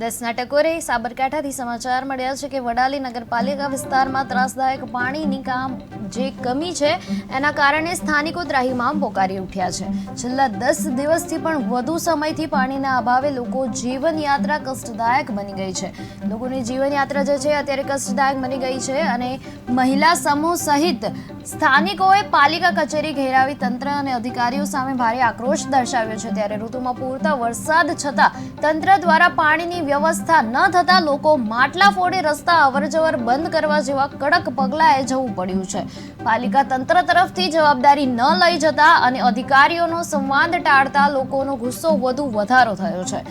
દેશના ટકોરે સાબરકાંઠાથી સમાચાર મળ્યા છે કે વડાલી નગરપાલિકા વિસ્તારમાં ત્રાસદાયક પાણીની જે કમી છે એના કારણે સ્થાનિકો ત્રાહિમામ પોકારી ઉઠ્યા છે। છેલ્લા 10 દિવસથી પણ વધુ સમયથી પાણીના અભાવે લોકો જીવનયાત્રા કષ્ટદાયક બની ગઈ છે। લોકોની જીવનયાત્રા જે છે અત્યારે કષ્ટદાયક બની ગઈ છે અને મહિલા સમૂહ સહિત સ્થાનિકોએ પાલિકા કચેરી ઘેરાવી તંત્ર અને અધિકારીઓ સામે ભારે આક્રોશ દર્શાવ્યો છે। ત્યારે ઋતુમાં પૂરતા વરસાદ છતાં તંત્ર દ્વારા પાણીની વ્યવસ્થા ન થતા લોકો માટલા ફોડી રસ્તા અવરજવર બંધ કરવા જેવા કડક પગલાંએ જવું પડ્યું છે। પાલિકા તંત્ર તરફથી જવાબદારી ન લઈ જતા અને અધિકારીઓનો સંવાદ ટાળતા લોકોનો ગુસ્સો વધારો થયો છે।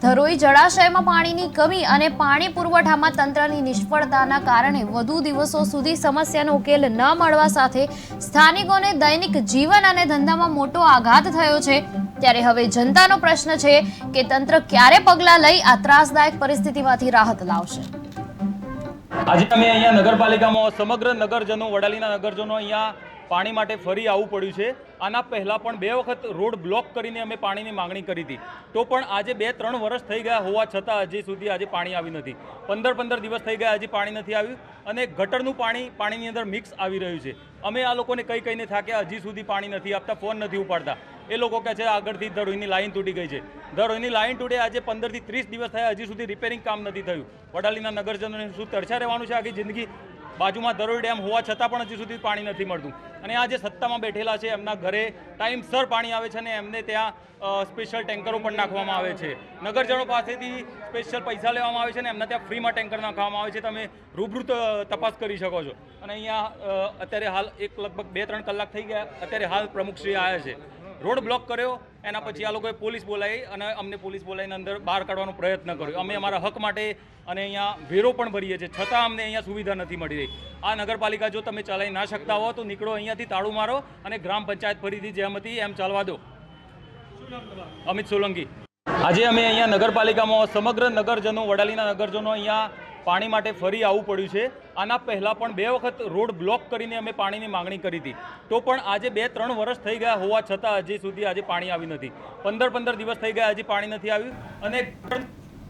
ધરોઈ જળાશયમાં પાણીની કમી અને પાણી પુરવઠામાં તંત્રની નિષ્ફળતાના કારણે વધુ દિવસો સુધી સમસ્યાનો ઉકેલ ન મળવા સાથે સ્થાનિકોને દૈનિક જીવન અને ધંધામાં મોટો આઘાત થયો છે। ત્યારે હવે જનતાનો પ્રશ્ન છે કે તંત્ર ક્યારે પગલાં લઈ આ ત્રાસદાયક પરિસ્થિતિમાંથી રાહત લાવશે। આજે અમે અહીંયા નગરપાલિકામાં સમગ્ર નગરજનો વડાલીના નગરજનો અહીંયા પાણી માટે ફરી આવવું પડ્યું છે। આના પહેલાં પણ 2 વખત રોડ બ્લોક કરીને અમે પાણીની માંગણી કરી હતી, તો પણ આજે 2-3 વર્ષ થઈ ગયા હોવા છતાં હજી સુધી આજે પાણી આવી નથી। 15 દિવસ થઈ ગયા હજી પાણી નથી આવ્યું અને ગટરનું પાણીની અંદર મિક્સ આવી રહ્યું છે। અમે આ લોકોને કહીને થાક્યા, હજી સુધી પાણી નથી આપતા, ફોન નથી ઉપાડતા। એ લોકો કહે છે આગળથી ધરોઈની લાઈન તૂટી ગઈ છે। ધરોઈની લાઈન તૂટે આજે 15 થી 30 દિવસ થયા, હજી સુધી રિપેરિંગ કામ નથી થયું। વડાલીના નગરજનોને શું તરસ્યા રહેવાનું છે આખી જિંદગી? બાજુમાં ધરોઈ ડેમ હોવા છતાં પણ હજી સુધી પાણી નથી મળતું અને આ જે સત્તામાં બેઠેલા છે એમના ઘરે ટાઈમસર પાણી આવે છે અને એમને ત્યાં સ્પેશિયલ ટેન્કરો પણ નાખવામાં આવે છે। નગરજનો પાસેથી સ્પેશિયલ પૈસા લેવામાં આવે છે અને એમના ત્યાં ફ્રીમાં ટેન્કર નાખવામાં આવે છે। તમે રૂબરૂ તપાસ કરી શકો છો। અને અહીંયા અત્યારે હાલ લગભગ 2-3 કલાક થઈ ગયા, અત્યારે હાલ પ્રમુખશ્રી આવ્યા છે, રોડ બ્લોક કર્યો, એના પછી આ લોકોએ પોલીસ બોલાવી અને અમને પોલીસ બોલાવીને અંદર બહાર કાઢવાનો પ્રયત્ન કર્યો। અમે અમારા હક માટે અને અહીંયા વેરો પણ ભરીએ છીએ, છતાં અમને અહીંયા સુવિધા નથી મળી રહી। આ નગરપાલિકા જો તમે ચલાવી ના શકતા હો તો નીકળો અહીંયાથી, તાળું મારો અને ગ્રામ પંચાયત ફરીથી જેમ હતી એમ ચાલવા દો। અમિત સોલંકી। આજે અમે અહીંયા નગરપાલિકામાં સમગ્ર નગરજનો વડાલીના નગરજનો અહીંયા પાણી માટે ફરી આવવું પડ્યું છે। આના પહેલાં પણ 2 વખત રોડ બ્લોક કરીને અમે પાણીની માંગણી કરી હતી, તો પણ આજે 2-3 વર્ષ થઈ ગયા હોવા છતાં હજી સુધી આજે પાણી આવી નથી। 15 દિવસ થઈ ગયા હજી પાણી નથી આવ્યું અને